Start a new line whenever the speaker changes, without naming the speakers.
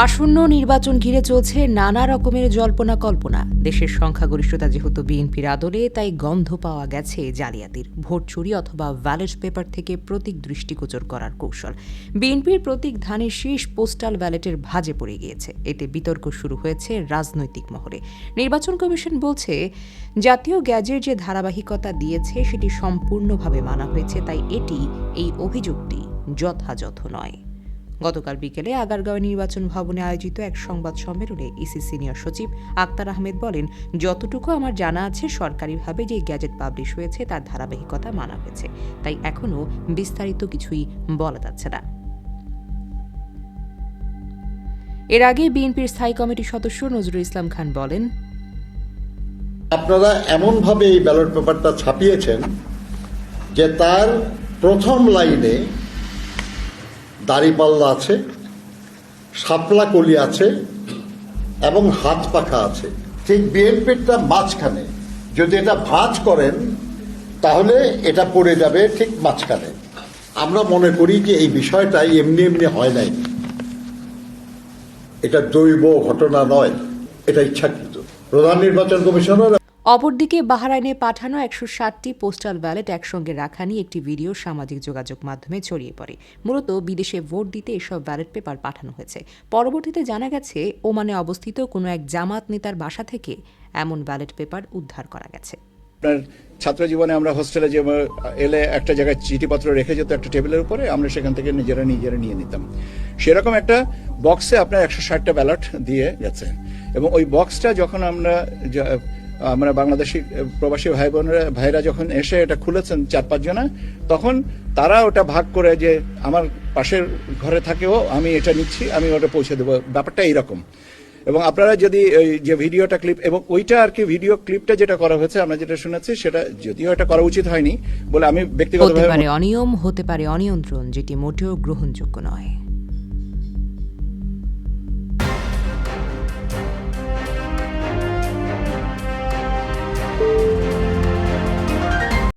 আসন্ন নির্বাচন ঘিরে চলছে নানা রকমের জল্পনা কল্পনা। দেশের সংখ্যাগরিষ্ঠতা যেহেতু বিএনপির আদলে, তাই গন্ধ পাওয়া গেছে জালিয়াতির। ভোট চুরি অথবা ব্যালট পেপার থেকে প্রতীক দৃষ্টিগোচর করার কৌশল। বিএনপির প্রতীক ধানের শীষ পোস্টাল ব্যালটের ভাঁজে পড়ে গিয়েছে। এতে বিতর্ক শুরু হয়েছে রাজনৈতিক মহলে। নির্বাচন কমিশন বলছে, জাতীয় গ্যাজেট যে ধারাবাহিকতা দিয়েছে সেটি সম্পূর্ণভাবে মানা হয়েছে, তাই এই অভিযোগটি যথাযথ নয়। গতকাল বিকেলে আগারগাঁও নির্বাচন ভবনে আয়োজিত এক সংবাদ সম্মেলনে ইসি সিনিয়র সচিব আক্তার আহমেদ বলেন, যতটুকু আমার জানা আছে সরকারিভাবে যে গ্যাজেট পাবলিশ হয়েছে তার ধারাবাহিকতা মানা হয়েছে, তাই এখনও বিস্তারিত কিছুই বলা যাচ্ছে না। এর আগে বিএনপির স্থায়ী কমিটির সদস্য নজরুল ইসলাম খান বলেন,
আপনারা এমনভাবে এই ব্যালট পেপারটা ছাপিয়েছেন যে তার প্রথম লাইনে দাড়িপাল্লা আছে, শাপলা কলি আছে এবং হাত পাখা আছে। ঠিক বিএনপিটা মাঝখানে। যদি এটা ভাঁজ করেন তাহলে এটা পড়ে যাবে ঠিক মাঝখানে। আমরা মনে করি যে এই বিষয়টা এমনি এমনি হয় নাই, এটা জৈব ঘটনা নয়, এটা ইচ্ছাকৃত। প্রধান নির্বাচন কমিশনার
অপরদিকে বাহরাইনে পাঠানো ১৬০টি পোস্টাল ব্যালট একসঙ্গে রাখা নিয়ে একটি ভিডিও সামাজিক যোগাযোগ মাধ্যমে ছড়িয়ে পড়ে। মূলত বিদেশে ভোট দিতে এসব ব্যালট পেপার পাঠানো হয়েছে। পরবর্তীতে জানা গেছে, ওমানে অবস্থিত কোনো এক জামাত নেতার বাসা থেকে এমন ব্যালট পেপার উদ্ধার করা গেছে।
আপনার ছাত্র জীবনে আমরা হোস্টেলে যে এলে একটা জায়গায় চিঠিপত্র রেখে যেত একটা টেবিলের উপরে, আমরা সেখান থেকে নিজেরা নিয়ে নিতাম। সেরকম একটা বক্সে আপনার ১৬০টা ব্যালট দিয়ে গেছে এবং ওই বক্সটা যখন আমরা বাংলাদেশি প্রবাসী ভাইরা যখন এসে এটা খুলেছেন ৪-৫ জনা, তখন তারা ওটা ভাগ করে যে আমার পাশের ঘরে থাকেও আমি এটা নিচ্ছি, আমি ওটা পৌঁছে দেবো। ব্যাপারটা এইরকম। এবং আপনারা যদি ওই যে ভিডিওটা ক্লিপ এবং ওইটা আর কি ভিডিও ক্লিপটা যেটা করা হয়েছে, আমরা যেটা শুনেছি সেটা যদিও এটা করা উচিত হয়নি বলে আমি ব্যক্তিগতভাবে,
হতে পারে অনিয়ম, হতে পারে অনিয়ন্ত্রণ, যেটি মোটেও গ্রহণযোগ্য নয়।